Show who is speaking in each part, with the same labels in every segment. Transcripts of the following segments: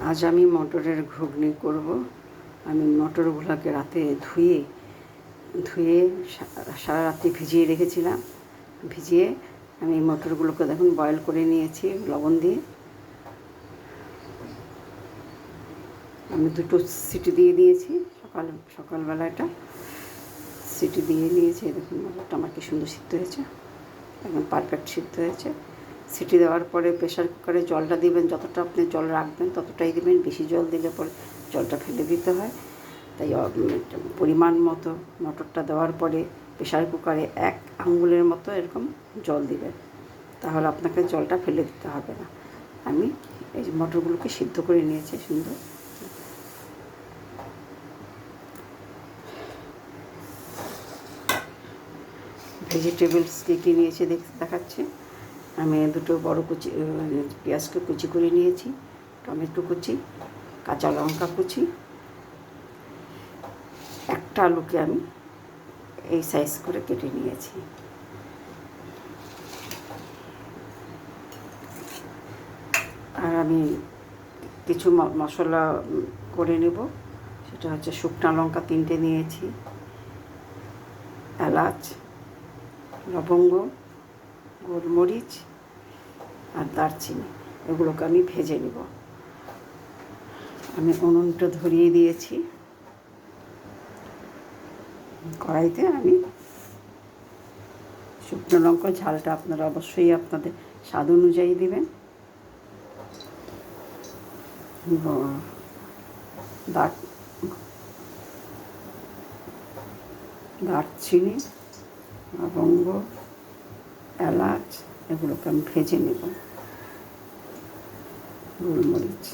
Speaker 1: আজ আমি মটরের ঘুগনি করব। আমি মটরগুলোকে রাতে ধুয়ে সারা রাত্রি ভিজিয়ে রেখেছিলাম। ভিজিয়ে আমি মটরগুলোকে দেখুন বয়েল করে নিয়েছি লবণ দিয়ে। আমি 2টো সিটি দিয়ে দিয়েছি সকালবেলা এটা সিটি দিয়ে নিয়েছি। দেখুন মটরটা আমার কি সুন্দর সিদ্ধ হয়েছে, একদম পারফেক্ট সিদ্ধ হয়েছে। সিটি দেওয়ার পরে প্রেশার কুকারে জলটা দিবেন, যতটা আপনি জল রাখবেন ততটাই দিবেন। বেশি জল দিলে পরে জলটা ফেলে দিতে হয়। তাই পরিমাণ মতো মটরটা দেওয়ার পরে প্রেশার কুকারে 1 আঙ্গুলের মতো এরকম জল দিবেন, তাহলে আপনাকে জলটা ফেলে দিতে হবে না। আমি এই মটরগুলোকে সিদ্ধ করে নিয়েছি সুন্দর। ভেজিটেবলস কী নিয়েছি দেখাচ্ছি। আমি 2টো বড় পেঁয়াজকে কুচি করে নিয়েছি, টমেটো কুচি, কাঁচা লঙ্কা কুচি, একটা আলুকে আমি এই সাইজ করে কেটে নিয়েছি। আর আমি কিছু মশলা করে নেব। সেটা হচ্ছে শুকনো লঙ্কা 3টে নিয়েছি, এলাচ, লবঙ্গ, গোলমরিচ আর দারচিনি, এগুলোকে আমি ভেজে নেব। আমি উনুনটা ধরিয়ে দিয়েছি। কড়াইতে আমি শুকনো লঙ্কা ঝালটা আপনারা অবশ্যই আপনাদের স্বাদ অনুযায়ী দেবেন। দারচিনি, লবঙ্গ, এলাচ, এগুলোকে আমি ভেজে নেব। গোলমরিচ,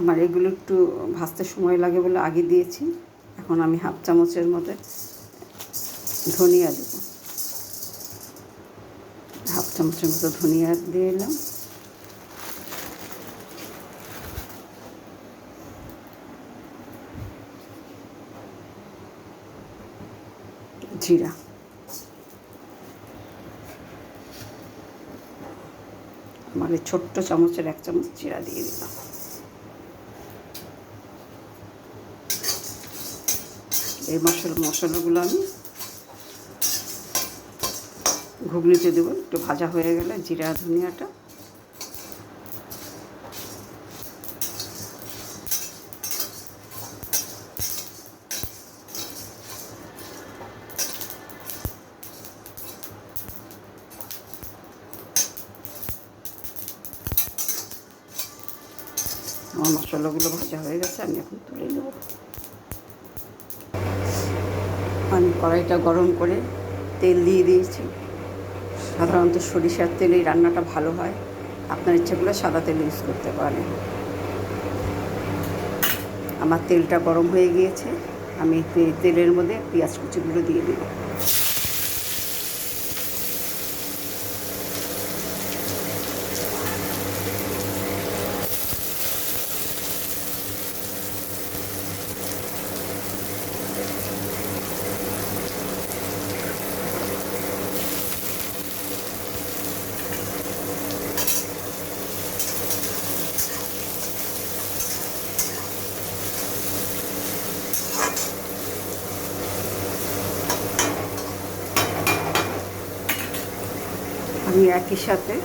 Speaker 1: আমার এগুলো একটু ভাজতে সময় লাগে বলে আগে দিয়েছি। এখন আমি 1/2 চামচের মতো ধনিয়া দেব, 1/2 চামচের মতো ধনিয়া দিয়ে এলাম। জিরা, আমার এই ছোট্ট চামচের 1 চামচ জিরা দিয়ে দিলাম। এই মশলাগুলো আমি ঘুগনিতে দেবো। একটু ভাজা হয়ে গেলে জিরা ধনিয়াটা আমার মশলাগুলো ভাজা হয়ে গেছে, আমি এখন তুলে নেব। আমি কড়াইটা গরম করে তেল দিয়ে দিয়েছি। সাধারণত সরিষার তেলেই রান্নাটা ভালো হয়, আপনার ইচ্ছে করলে সাদা তেল ইউজ করতে পারেন। আমার তেলটা গরম হয়ে গিয়েছে, আমি তেলের মধ্যে পেঁয়াজ কুচিগুলো দিয়ে দেব। আমি একই সাথে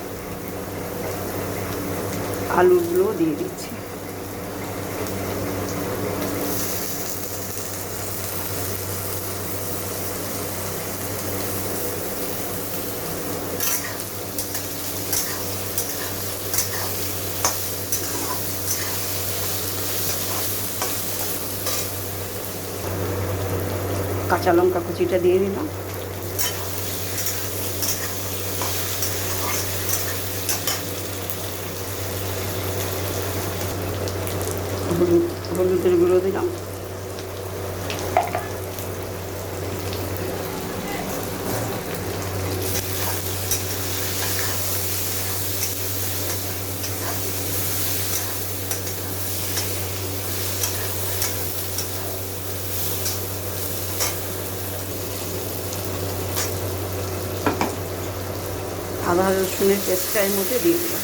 Speaker 1: আলুগুলো দিয়ে দিচ্ছি। কাঁচা লঙ্কা কুচিটা দিয়ে দিলাম। হলুদের গুঁড়ো দিলাম। আদা রসুনের পেস্টটা এর মধ্যে দিয়ে দিলাম।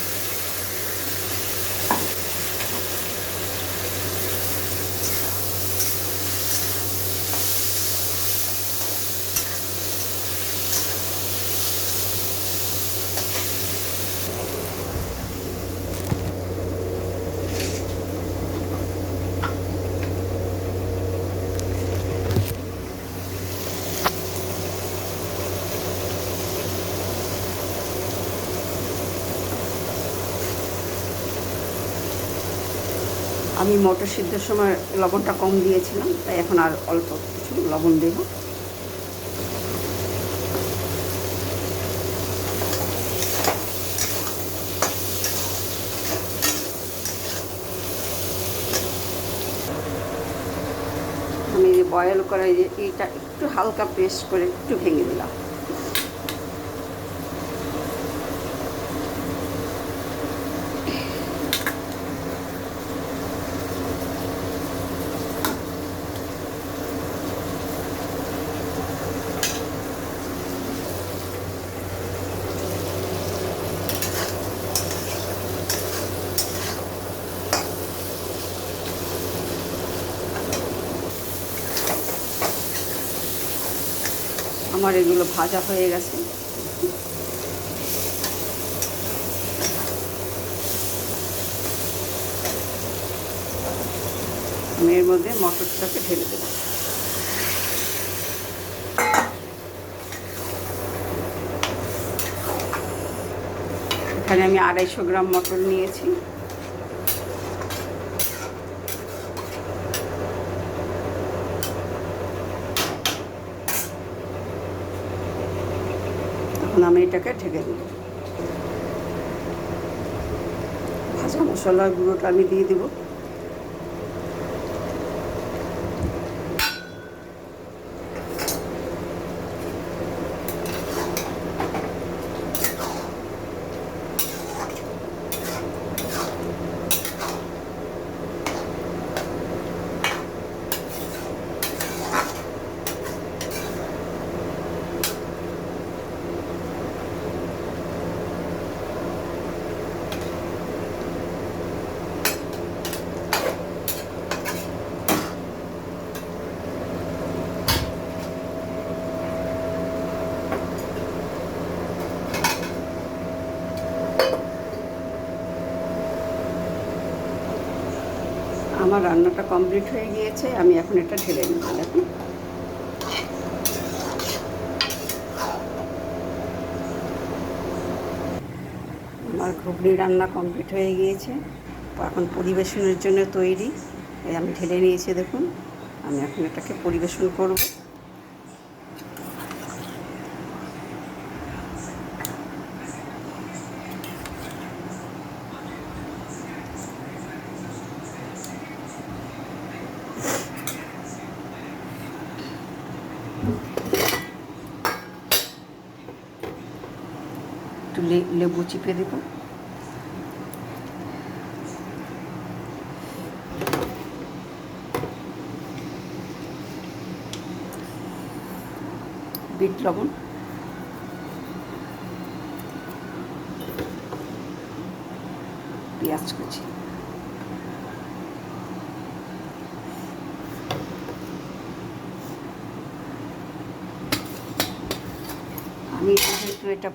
Speaker 1: আমি মটর সিদ্ধর সময় লবণটা কম দিয়েছিলাম, তাই এখন আর অল্প কিছু লবণ দেব। আমি বয়েল করা এইটা একটু হালকা পেস্ট করে একটু ভেঙে দিলাম। আমার এগুলো ভাজা হয়ে গেছে। আমি এর মধ্যে মটরটাকে ঢেলে দেব। এখানে আমি 250 গ্রাম মটর নিয়েছি। এখন আমি এটাকে ঢেকে দেব। ভাজা মশলার গুঁড়োটা আমি দিয়ে দেব। আমার রান্নাটা কমপ্লিট হয়ে গিয়েছে। আমি এখন এটা ঢেলে নেব। দেখুন, আমার ঘুগনি রান্না কমপ্লিট হয়ে গিয়েছে। এখন পরিবেশনের জন্য তৈরি। আমি ঢেলে নিয়েছি। দেখুন, আমি এখন এটাকে পরিবেশন করব। একটু লেবু চিপে দেব। বিট লবণ, পেঁয়াজ কুচি, আমি যেহেতু এটা